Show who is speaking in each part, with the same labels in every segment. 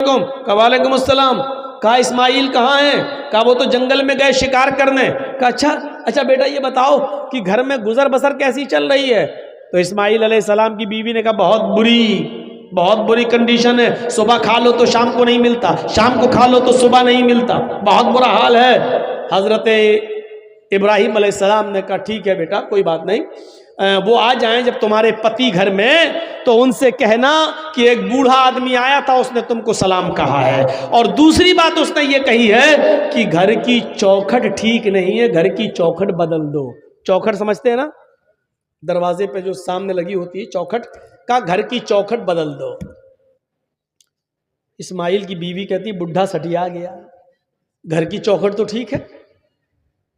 Speaker 1: कहा वालेकुम अस्सलाम। कहा इस्माइल कहाँ हैं? कहा वो तो जंगल में गए शिकार करने। कहा अच्छा बेटा ये बताओ कि घर में गुजर बसर कैसी चल रही है? तो इस्माइल अलैहिस्सलाम की बीवी ने कहा बहुत बुरी कंडीशन है। सुबह खा लो तो शाम को नहीं मिलता, शाम को खा लो तो सुबह नहीं मिलता, बहुत बुरा हाल है। हजरत इब्राहिम अलैहिस्सलाम ने कहा ठीक है बेटा कोई बात नहीं, वो आ जाएं जब तुम्हारे पति घर में तो उनसे कहना कि एक बूढ़ा आदमी आया था उसने तुमको सलाम कहा है। और दूसरी बात उसने ये कही है कि घर की चौखट ठीक नहीं है, घर की चौखट बदल दो। चौखट समझते हैं ना, दरवाजे पे जो सामने लगी होती है चौखट, का घर की चौखट बदल दो। इस्माइल की बीवी कहती बुढ़ा सटिया गया, घर की चौखट तो ठीक है।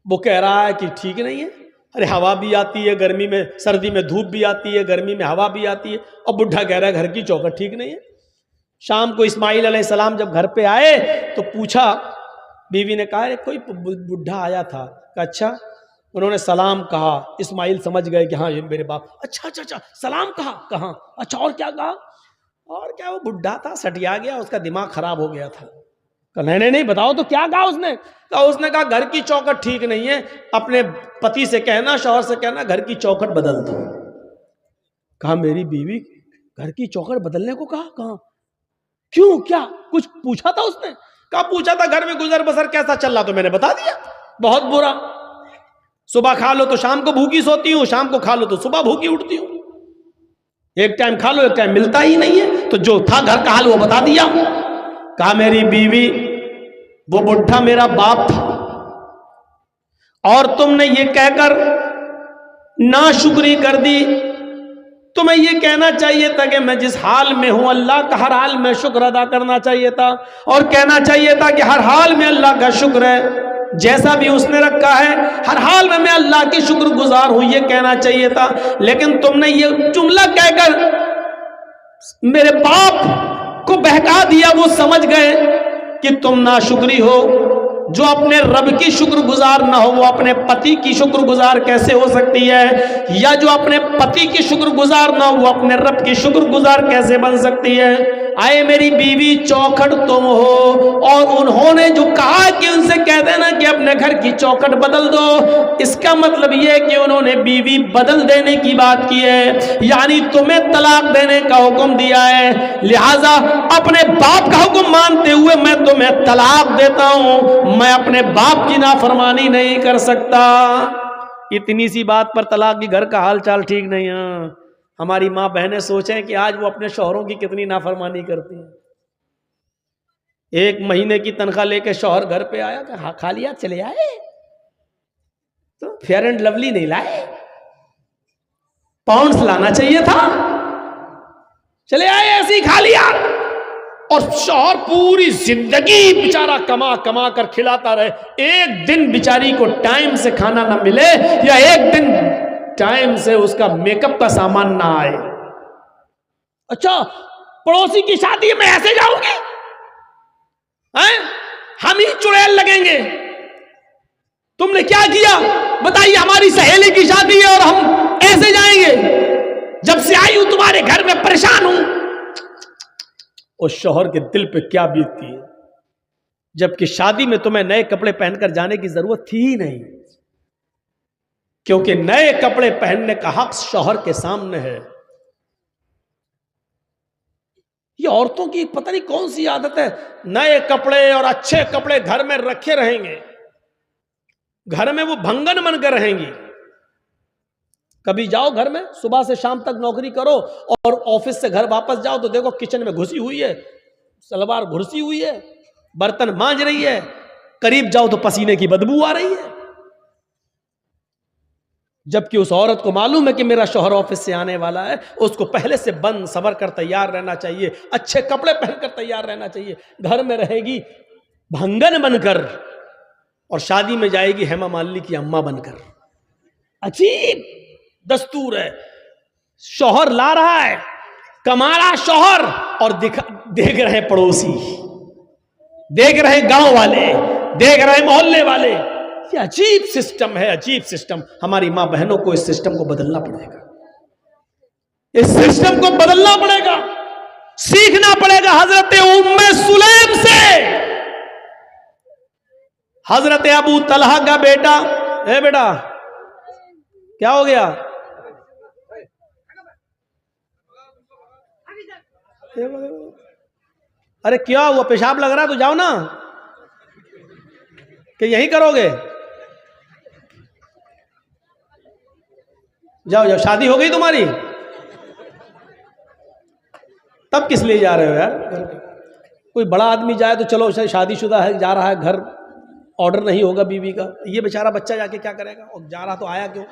Speaker 1: वो कह रहा है कि ठीक नहीं है, अरे हवा भी आती है गर्मी में, सर्दी में धूप भी आती है, गर्मी में हवा भी आती है, और बुढ़ा कह रहा है घर की चौखट ठीक नहीं है। शाम को इस्माइल अलैहिस्सलाम जब घर पे आए तो पूछा, बीवी ने कहा कोई बुढ़ा आया था। कहा अच्छा, उन्होंने सलाम कहा। इस्माइल समझ गए कि हाँ ये मेरे बाप। अच्छा सलाम कहा? अच्छा और क्या कहा? और क्या, वो बुढ़ा था सटिया गया, उसका दिमाग खराब हो गया था। कहा नहीं बताओ तो क्या कहा उसने? उसने कहा घर की चौखट ठीक नहीं है, अपने पति से कहना, शौहर से कहना घर की चौखट बदल दो। कहा मेरी बीवी घर की चौखट बदलने को कहा क्यों, क्या कुछ पूछा था उसने? कहा पूछा था घर में गुजर बसर कैसा चल रहा, तो मैंने बता दिया बहुत बुरा। सुबह खा लो तो शाम को भूखी सोती हूँ, शाम को खा लो तो सुबह भूखी उठती हूँ, एक टाइम खा लो एक टाइम मिलता ही नहीं है। तो जो था घर का हाल वो बता दिया। कहा मेरी बीवी वो बुढ़ा मेरा बाप था और तुमने ये कहकर नाशुक्री कर दी। तुम्हें ये कहना चाहिए था कि मैं जिस हाल में हूं अल्लाह का हर हाल में शुक्र अदा करना चाहिए था, और कहना चाहिए था कि हर हाल में अल्लाह का शुक्र है, जैसा भी उसने रखा है हर हाल में मैं अल्लाह की शुक्रगुजार हूं, ये कहना चाहिए था। लेकिन तुमने ये जुमला कहकर मेरे बाप को बहका दिया, वो समझ गए कि तुम नाशुक्री हो। जो अपने रब की शुक्रगुजार ना हो वो अपने पति की शुक्रगुजार कैसे हो सकती है, या जो अपने पति की शुक्रगुजार ना हो वो अपने रब की शुक्रगुजार कैसे बन सकती है। आए मेरी बीवी चौखट तुम हो, और उन्होंने जो कहा कि उनसे कह देना कि अपने घर की चौखट बदल दो, इसका मतलब यह है कि उन्होंने बीवी बदल देने की बात की है, यानी तुम्हें तलाक देने का हुक्म दिया है। लिहाजा अपने बाप का हुक्म मानते हुए मैं तुम्हें तलाक देता हूं, मैं अपने बाप की नाफरमानी नहीं कर सकता। इतनी सी बात पर तलाक की घर का हाल चाल ठीक नहीं है। हमारी माँ बहनें सोचें कि आज वो अपने शौहरों की कितनी नाफरमानी करती हैं। एक महीने की तनख्वाह लेके शौहर घर पे आया, कहा खा लिया चले आए, तो फेयर एंड लवली नहीं लाए, पाउंड्स लाना चाहिए था, चले आए ऐसे ही खा लिया। और शौहर पूरी जिंदगी बेचारा कमा कमा कर खिलाता रहे, एक दिन बेचारी को टाइम से खाना ना मिले, या एक दिन टाइम से उसका मेकअप का सामान ना आए। अच्छा पड़ोसी की शादी में ऐसे जाओगे हैं? हम ही चुड़ैल लगेंगे। तुमने क्या किया बताइए? हमारी सहेली की शादी है और हम ऐसे जाएंगे? जब से आई हूं तुम्हारे घर में परेशान हूं। उस शौहर के दिल पे क्या बीतती है, जबकि शादी में तुम्हें नए कपड़े पहनकर जाने की जरूरत थी ही नहीं, क्योंकि नए कपड़े पहनने का हक शौहर के सामने है। ये औरतों की पता नहीं कौन सी आदत है, नए कपड़े और अच्छे कपड़े घर में रखे रहेंगे, घर में वो भंगन बनकर रहेंगी। कभी जाओ घर में, सुबह से शाम तक नौकरी करो और ऑफिस से घर वापस जाओ तो देखो किचन में घुसी हुई है, सलवार घुसी हुई है, बर्तन मांज रही है, करीब जाओ तो पसीने की बदबू आ रही है। जबकि उस औरत को मालूम है कि मेरा शौहर ऑफिस से आने वाला है, उसको पहले से बंद सबर कर तैयार रहना चाहिए, अच्छे कपड़े पहनकर तैयार रहना चाहिए। घर में रहेगी भंगन बनकर और शादी में जाएगी हेमा मालिनी की अम्मा बनकर। अजीब दस्तूर है। शौहर ला रहा है, कमा रहा शौहर, और देख रहे पड़ोसी, देख रहे गांव वाले, देख रहे मोहल्ले वाले। ये अजीब सिस्टम है, अजीब सिस्टम। हमारी मां बहनों को इस सिस्टम को बदलना पड़ेगा, इस सिस्टम को बदलना पड़ेगा। सीखना पड़ेगा हजरत उम्मे सुलैम से। हजरत अबू तलहा का बेटा, ए बेटा क्या हो गया? अरे क्या हुआ? पेशाब लग रहा है तो जाओ ना, कि यही करोगे? जाओ जाओ, शादी हो गई तुम्हारी? तब किस लिए जा रहे हो यार? कोई बड़ा आदमी जाए तो चलो, शादीशुदा है, जा रहा है, घर ऑर्डर नहीं होगा बीवी का, ये बेचारा बच्चा जाके क्या करेगा? और जा रहा तो आया क्यों?